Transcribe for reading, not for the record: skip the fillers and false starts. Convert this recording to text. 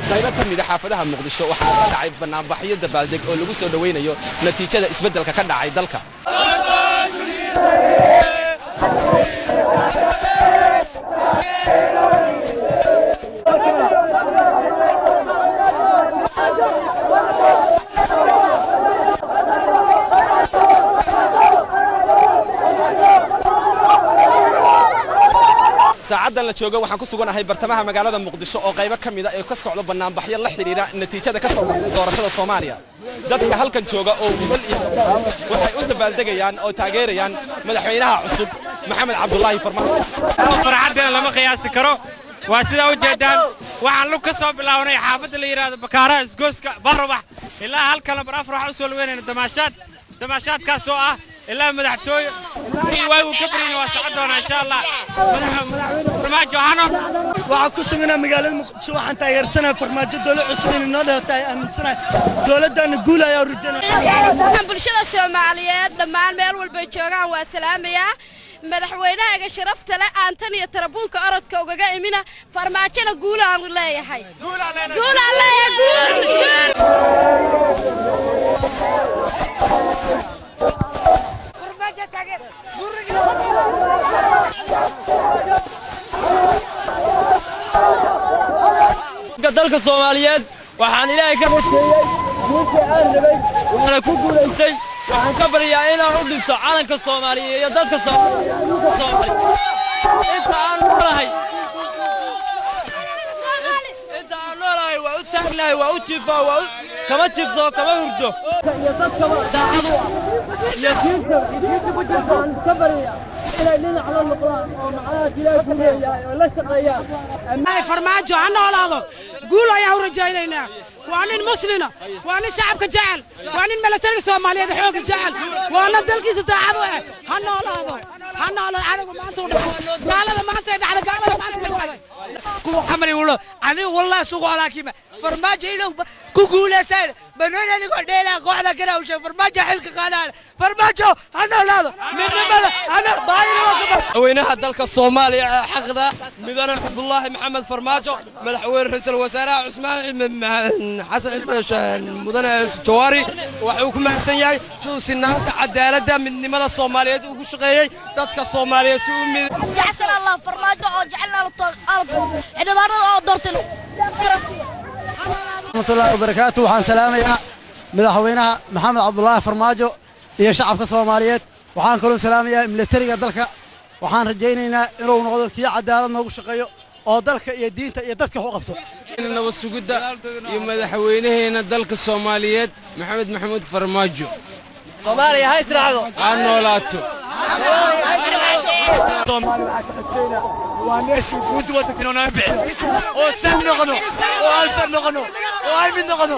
qaybo ka mid ah xaafadaha Muqdisho waxaa ka dhacay banaanbaxyo dabaaldeg oo lagu soo dhaweynayo natiijada isbeddelka ka dhacay dalka. saacadan la joogo waxaan ku suganahay bartamaha magaalada Muqdisho oo qaybo kamid ah ay ka socdo banaanbaxyo la xiriira natiijada ka soo baxday doorashada Soomaaliya. dadka halkan jooga oo waxay u dabaaldegayaan oo taageerayaan madaxweynaha cusub Maxamed Cabdullaahi Farmaajo. farxadda lama qiyaasi karo waa sida u jeedaan waxaan lug ka soo bilawnay xaafadda la yiraahdo Bakaara isgooska Barrabax ilaa halkan bar afar waxa u soo weynayna damaashaad kaas oo ah ilaa madaxtooy waagu ka barin waa socodona insha Allah Farmaajo hano waxa ku sugan magaalada Muqdisho waxaan taageersanahay Farmaajo dawlad cusub in noo dheertay aaminsanahay dawladana guul ayaa rajaynayaa bulshada Soomaaliyeed dhammaan meel walba joogaan waa salaamaya madaxweynaha sharafta leh aantan iyo tarabuunka orodka ugaga imina Farmaajona guul aan leeyahay dalka Soomaaliyeed waxaan ilaahay ka rajeeyay guusha aan rabay waxaan ku guuleystay waxaan ka baryaa inaan u dhinto calanka Soomaaliyeed iyo dadka Soomaaliyeed inta aan noolahay waa u taagnahay waa u jiifaa waa kama jiifso kama hurdo iyo dadka daacadu iyo diinta ku jirtaan ka baryaa inay dhinac la noqdaan oo macnaha Ilaahay ku leeyahay oo la shaqeeyaan Farmaajo ha noolaado guul ayaan u rajaynaynaa waa nin muslina waa nin shacabka jecel waa nin militariga Soomaaliyeed xoog jecel waa nin dalkiisa daacad u ah ha noolaado anigu maanta gaalada maanta dhacday kuwa xamri wala ani wallahi suuq walaakima Farmaajo inuu ku guuleysay banooni go dheela kooxda kale oo Farmaajo xilka qaadaan Farmaajo ha noolaado midnimada ana baayina madaxweynaha dalka Soomaaliya xaqda midana Cabdullaahi Maxamed Farmaajo madaxweyne ra'iisul wasaaraha Cusmaan Xasan Ismaashaan mudane Jawaari wuxuu ku mahadsan yahay suusinaanta cadaaladda midnimada Soomaaliyeed ugu shaqeeyay dadka Soomaaliyeed si uu mid jacsan Allah Farmaajo oo jecelna ciidamada oo doortay warahmatullaahi wabarakaatuh waxaan salaamayaa madaxweynaha Maxamed Cabdullaahi Farmaajo iyo shacabka Soomaaliyeed waxaan kaloo salaamayaa militariga dalka waxaan rajaynaynaa inuu noqdo kii cadaalad noogu shaqeeyo oo dalka iyo diinta iyo dadka u qabto nabad sugidda iyo madaxweynaheena dalka Soomaaliyeed Maxamed Maxamuud Farmaajo Soomaaliya ha israacdo aan noolaato وناس ودوا تكنونا بعد وسن نغنو وألف نغنو وألف نغنو